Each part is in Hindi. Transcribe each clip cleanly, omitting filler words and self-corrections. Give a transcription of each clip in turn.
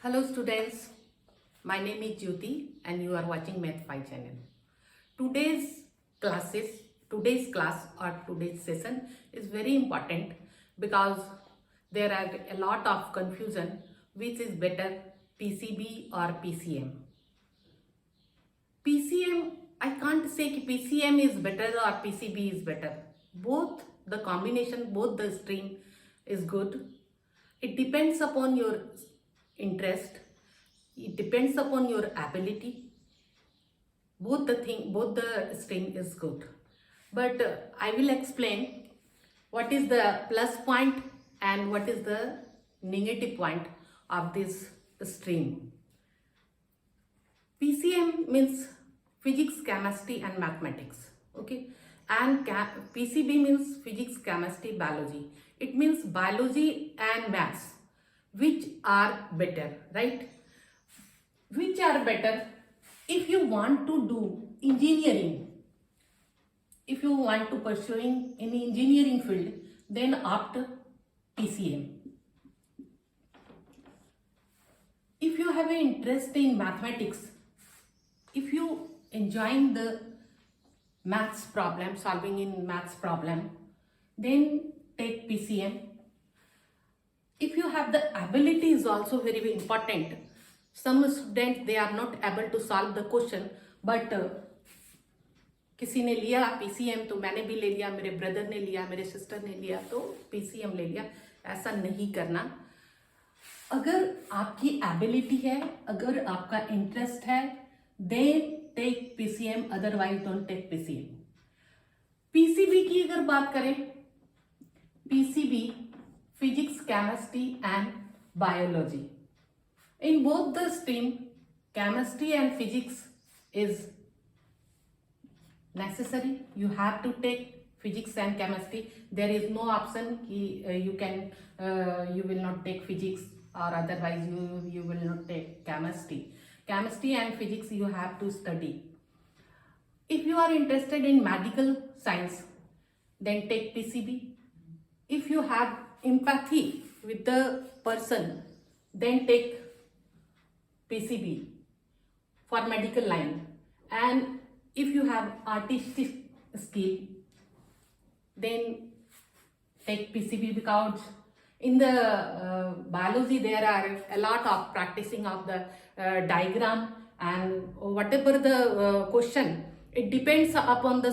Hello students, my name is Jyoti and you are watching Math 5 channel. Today's classes, today's class or today's session is very important because there are a lot of confusion which is better PCB or PCM. PCM, I can't say कि PCM is better or PCB is better. Both the combination, both the stream is good. It depends upon your interest, it depends upon your ability. Both the stream is good, but I will explain what is the plus point and what is the negative point of this stream. PCM means physics, chemistry and mathematics, okay, and PCB means physics, chemistry, biology. It means biology and maths. Which are better, right? Which are better? If you want to do engineering, if you want to pursuing any engineering field, then opt PCM. If you have an interest in mathematics, if you enjoying the maths problem, solving in maths problem, then take PCM. If you have the ability is also very important. Some students they are not able to solve the question, but किसी ने लिया PCM तो मैंने भी ले लिया, मेरे ब्रदर ने लिया, मेरे सिस्टर ने लिया तो PCM ले लिया. ऐसा नहीं करना. अगर आपकी एबिलिटी है, अगर आपका इंटरेस्ट है, then take PCM, otherwise don't take PCM. PCB की अगर बात करें, PCB physics, chemistry and biology. In both the stream, chemistry and physics is necessary. You have to take physics and chemistry. There is no option you will not take physics or otherwise you will not take chemistry. Chemistry and physics you have to study. If you are interested in medical science, then take PCB. If you have empathy with the person, then take PCB for medical line. And if you have artistic skill, then take PCB because in the biology there are a lot of practicing of the diagram and whatever the question, it depends upon the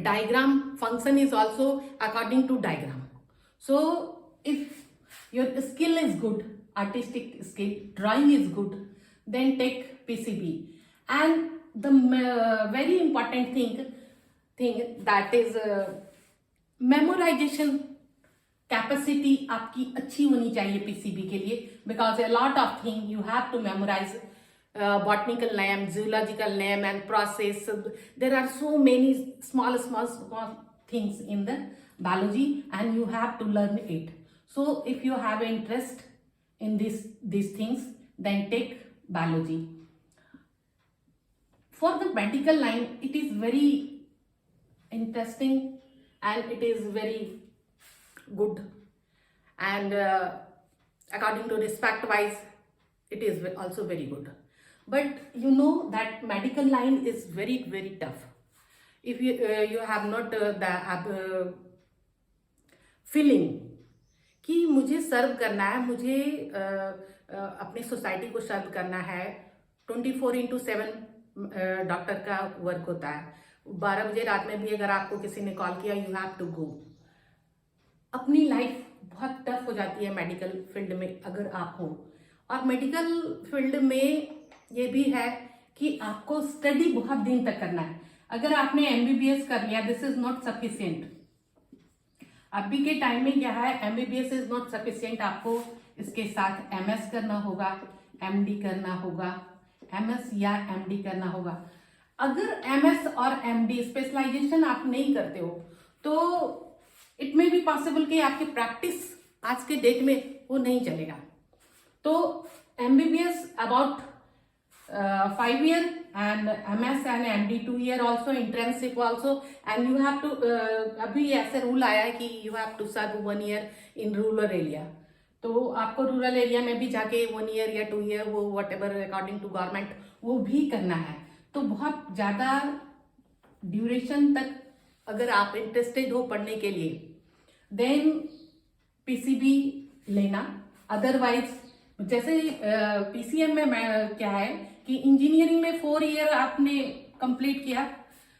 diagram. Function is also according to diagram. So if your skill is good, artistic skill, drawing is good, then take PCB. And the very important thing that is memorization capacity आपकी अच्छी होनी चाहिए PCB के लिए, because a lot of thing you have to memorize. Botanical name, zoological name and process. There are so many small things in the biology and you have to learn it. So if you have interest in these things, then take biology. For the medical line, it is very interesting and it is very good. And according to respect wise, it is also very good. But you know that medical line is very tough. If you have not the feeling कि मुझे सर्व करना है, मुझे अपनी सोसाइटी को सर्व करना है, 24/7 डॉक्टर का वर्क होता है. 12 बजे रात में भी अगर आपको किसी ने कॉल किया, यू हैव टू गो. अपनी लाइफ बहुत टफ हो जाती है मेडिकल फील्ड में अगर आप हो. और मेडिकल फील्ड में ये भी है कि आपको स्टडी बहुत दिन तक करना है. अगर आपने MBBS कर लिया, दिस इज नॉट सफिशिएंट. अभी के टाइम में क्या है, MBBS इज नॉट सफिशिएंट. आपको इसके साथ MS करना होगा, MD करना होगा, MS या MD करना होगा. अगर MS और MD स्पेशलाइजेशन आप नहीं करते हो तो इट मे बी पॉसिबल कि आपकी प्रैक्टिस आज के डेट में वो नहीं चलेगा. तो MBBS about 5 years and MS and MD 2 year also, internship also, and you have to अभी ऐसे रूल आया है कि you have to serve 1 year in rural area. तो आपको रूरल एरिया में भी जाके 1 ईयर या 2 ईयर वो whatever according to government वो भी करना है। तो बहुत ज़्यादा ड्यूरेशन तक अगर आप इंटरेस्टेड हो पढ़ने के लिए देन पीसीबी लेना। अदरवाइज जैसे पीसीएम में क्या है कि इंजीनियरिंग में 4 ईयर आपने कंप्लीट किया,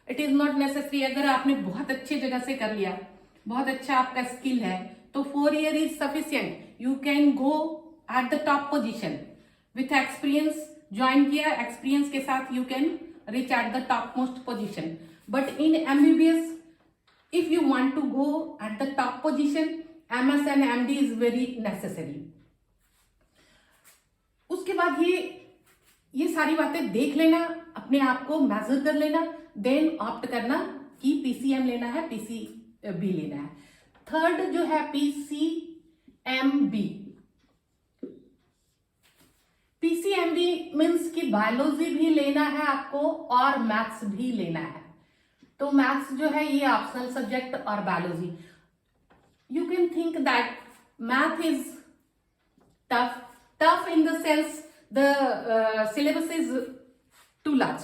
इट इज नॉट नेसेसरी। अगर आपने बहुत अच्छी जगह से कर लिया, बहुत अच्छा आपका स्किल है, तो 4 year is sufficient. You can go at the top position with experience. Join किया, एक्सपीरियंस के साथ you can reach at the topmost position. But in MBBS, if you want to go at the top position, MS and MD is very necessary. उसके बाद ये सारी बातें देख लेना, अपने आप को मेजर कर लेना, देन ऑप्ट करना कि पीसीएम लेना है, पीसीबी लेना है। थर्ड जो है पीसीएमबी। पीसीएमबी मीन्स कि बायोलॉजी भी लेना है आपको और मैथ्स भी लेना है। तो मैथ्स जो है ये ऑप्शनल सब्जेक्ट और biology, you can think that math is tough in the sense the syllabus is too large,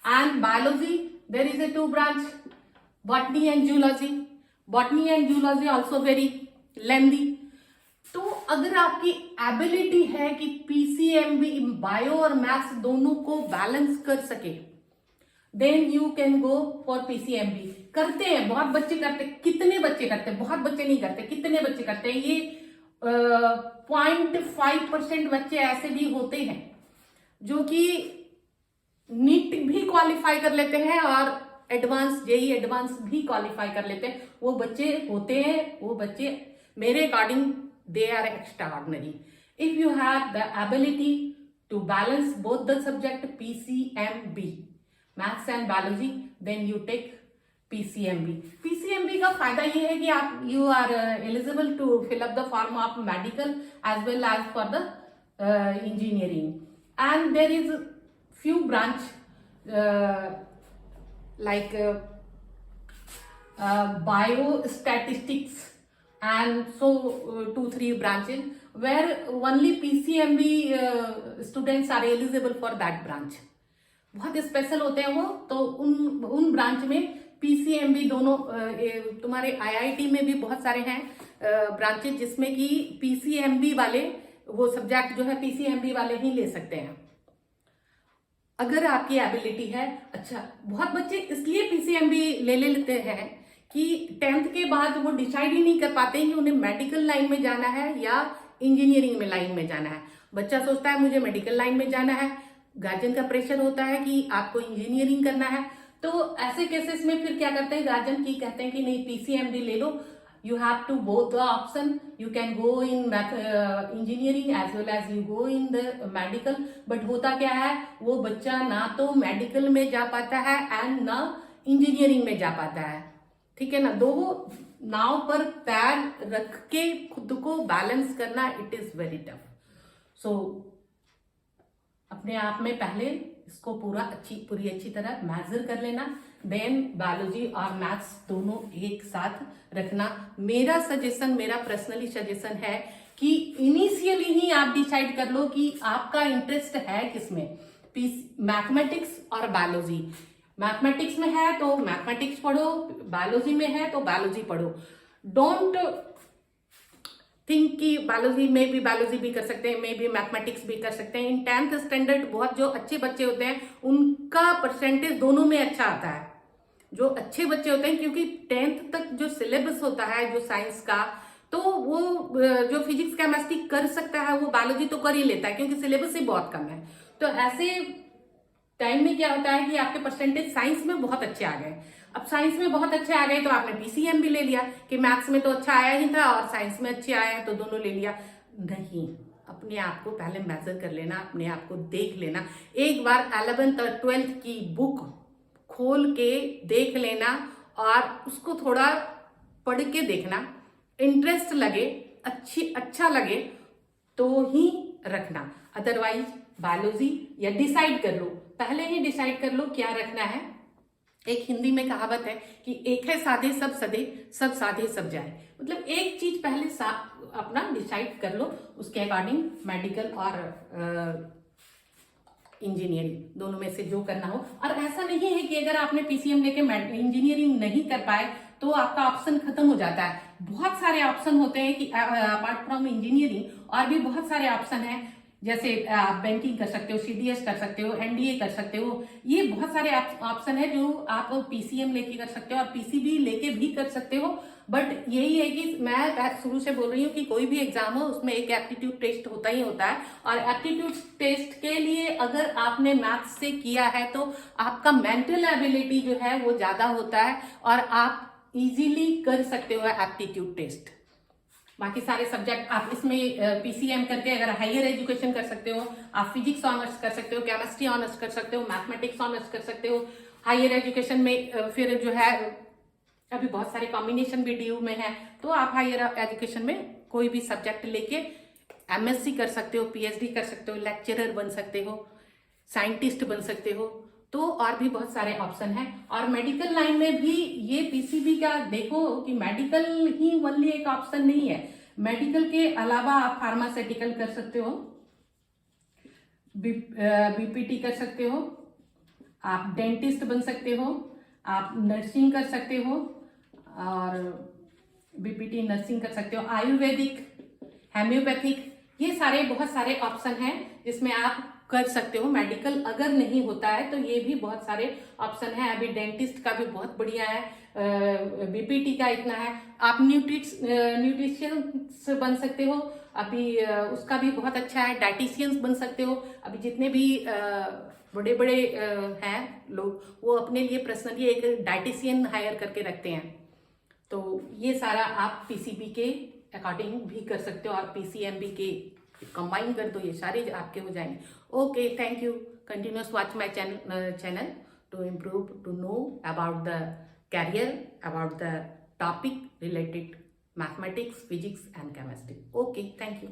and biology there is a 2 branch, botany and zoology. Botany and zoology also very lengthy. तो अगर आपकी एबिलिटी है कि पीसीएमबी बायो और मैथ्स दोनों को बैलेंस कर सके, then you can go for PCMB. करते हैं बहुत बच्चे करते, कितने बच्चे करते हैं, बहुत बच्चे नहीं करते, कितने बच्चे करते हैं, ये 0.5% बच्चे ऐसे भी होते हैं जो कि नीट भी क्वालिफाई कर लेते हैं और एडवांस जेई एडवांस भी क्वालिफाई कर लेते हैं। वो बच्चे होते हैं, वो बच्चे मेरे according they are extraordinary. If you have the ability to balance both the subject PCMB, maths and biology, then you take PCMB. PCMB का फायदा ये है कि आप you are eligible to fill up the form of medical as well as for the engineering, and there is few branch like biostatistics and so 2-3 branches where only PCMB students are eligible for that branch. बहुत स्पेशल होते हैं वो, तो उन ब्रांच में पीसीएमबी दोनों तुम्हारे आईआईटी में भी बहुत सारे हैं ब्रांचेस जिसमें कि पीसीएमबी वाले वो सब्जेक्ट जो है पीसीएमबी वाले ही ले सकते हैं अगर आपकी एबिलिटी है। अच्छा, बहुत बच्चे इसलिए पीसीएमबी ले लेते हैं कि 10th के बाद वो डिसाइड ही नहीं कर पाते हैं कि उन्हें मेडिकल लाइन में जाना है या इंजीनियरिंग में लाइन में जाना है। बच्चा सोचता है मुझे मेडिकल लाइन में जाना है, गार्जियन का प्रेशर होता है कि आपको इंजीनियरिंग करना है। तो ऐसे केसेस में फिर क्या करते हैं गार्जियन की कहते हैं कि नहीं पीसीएमबी ले लो, you have to both the option, you can go in engineering as well as you go in the medical. But होता क्या है, वो बच्चा ना तो मेडिकल में जा पाता है एंड ना इंजीनियरिंग में जा पाता है। ठीक है ना, दो नाव पर पैर रख के खुद को बैलेंस करना इट इज वेरी टफ। सो अपने आप में पहले इसको पूरी अच्छी तरह मेजर कर लेना, देन बायोलॉजी और मैथ्स दोनों एक साथ रखना। मेरा पर्सनली सजेशन है कि इनिशियली ही आप डिसाइड कर लो कि आपका इंटरेस्ट है किसमें, मैथमेटिक्स और बायोलॉजी। मैथमेटिक्स में है तो मैथमेटिक्स पढ़ो, बायोलॉजी में है तो बायोलॉजी पढ़ो। डोंट थिंक कि बायोलॉजी भी कर सकते हैं, में भी मैथमेटिक्स भी कर सकते हैं। इन 10th स्टैंडर्ड बहुत जो अच्छे बच्चे होते हैं उनका परसेंटेज दोनों में अच्छा आता है। जो अच्छे बच्चे होते हैं क्योंकि 10th तक जो सिलेबस होता है जो साइंस का, तो वो जो फिजिक्स केमिस्ट्री कर सकता है वो बायोलॉजी तो कर ही लेता है क्योंकि सिलेबस ही बहुत कम है। तो ऐसे टाइम में क्या होता है कि आपके परसेंटेज साइंस में बहुत अच्छे आ गए। अब साइंस में बहुत अच्छे आ गए तो आपने पीसीएम भी ले लिया कि मैथ्स में तो अच्छा आया ही था और साइंस में अच्छे आया है तो दोनों ले लिया। नहीं, अपने आप को पहले मेजर कर लेना, अपने आप को देख लेना। एक बार 11th और 12th की बुक खोल के देख लेना और उसको थोड़ा पढ़ के देखना, इंटरेस्ट लगे, अच्छा लगे तो ही रखना। अदरवाइज बायोलॉजी या डिसाइड कर लो, पहले ही डिसाइड कर लो क्या रखना है। एक हिंदी में कहावत है कि एक है साधे सब सदे, सब साधे सब जाए। मतलब एक चीज पहले अपना डिसाइड कर लो, उसके अकॉर्डिंग मेडिकल और इंजीनियरिंग दोनों में से जो करना हो। और ऐसा नहीं है कि अगर आपने पीसीएम लेके इंजीनियरिंग नहीं कर पाए तो आपका ऑप्शन खत्म हो जाता है। बहुत सारे ऑप्शन होते हैं कि अपार्ट फ्रॉम इंजीनियरिंग और भी बहुत सारे ऑप्शन हैं, जैसे आप बैंकिंग कर सकते हो, सीडीएस कर सकते हो, एनडीए कर सकते हो। ये बहुत सारे ऑप्शन है जो आप पीसीएम लेके कर सकते हो और पीसीबी लेके भी कर सकते हो। बट यही है कि मैं शुरू से बोल रही हूँ कि कोई भी एग्जाम हो उसमें एक एप्टीट्यूड टेस्ट होता ही होता है, और एप्टीट्यूड टेस्ट के लिए अगर आपने मैथ्स से किया है तो आपका मेंटल एबिलिटी जो है वो ज्यादा होता है और आप इजीली कर सकते हो एप्टीट्यूड टेस्ट। बाकी सारे सब्जेक्ट आप इसमें पीसीएम करके अगर हायर एजुकेशन कर सकते हो, आप फिजिक्स ऑनर्स कर सकते हो, केमिस्ट्री ऑनर्स कर सकते हो, मैथमेटिक्स ऑनर्स कर सकते हो। हायर एजुकेशन में फिर जो है अभी बहुत सारे कॉम्बिनेशन भी डीयू में है, तो आप हायर एजुकेशन में कोई भी सब्जेक्ट लेके एमएससी कर सकते हो, पीएचडी कर सकते हो, लेक्चरर बन सकते हो, साइंटिस्ट बन सकते हो। तो और भी बहुत सारे ऑप्शन हैं। और मेडिकल लाइन में भी ये पीसीबी का देखो कि मेडिकल ही ओनली एक ऑप्शन नहीं है, मेडिकल के अलावा आप फार्मास्यूटिकल कर सकते हो, बीपीटी कर सकते हो, आप डेंटिस्ट बन सकते हो, आप नर्सिंग कर सकते हो और बीपीटी नर्सिंग कर सकते हो, आयुर्वेदिक, हेम्योपैथिक, ये सारे बहुत सारे ऑप्शन हैं जिसमें आप कर सकते हो। मेडिकल अगर नहीं होता है तो ये भी बहुत सारे ऑप्शन है। अभी डेंटिस्ट का भी बहुत बढ़िया है, बीपीटी का इतना है, आप न्यूट्रिशियंस बन सकते हो, अभी उसका भी बहुत अच्छा है, डाइटिशियंस बन सकते हो। अभी जितने भी बड़े बड़े हैं लोग वो अपने लिए पर्सनली एक डाइटिशियन हायर करके रखते हैं। तो ये सारा आप पीसीबी के अकॉर्डिंग भी कर सकते हो और पीसीएमबी के कंबाइन कर दो, ये सारे आपके हो जाएंगे। Okay, thank you, continuous watch my channel to improve, to know about the career, about the topic related mathematics, physics and chemistry. Okay, thank you.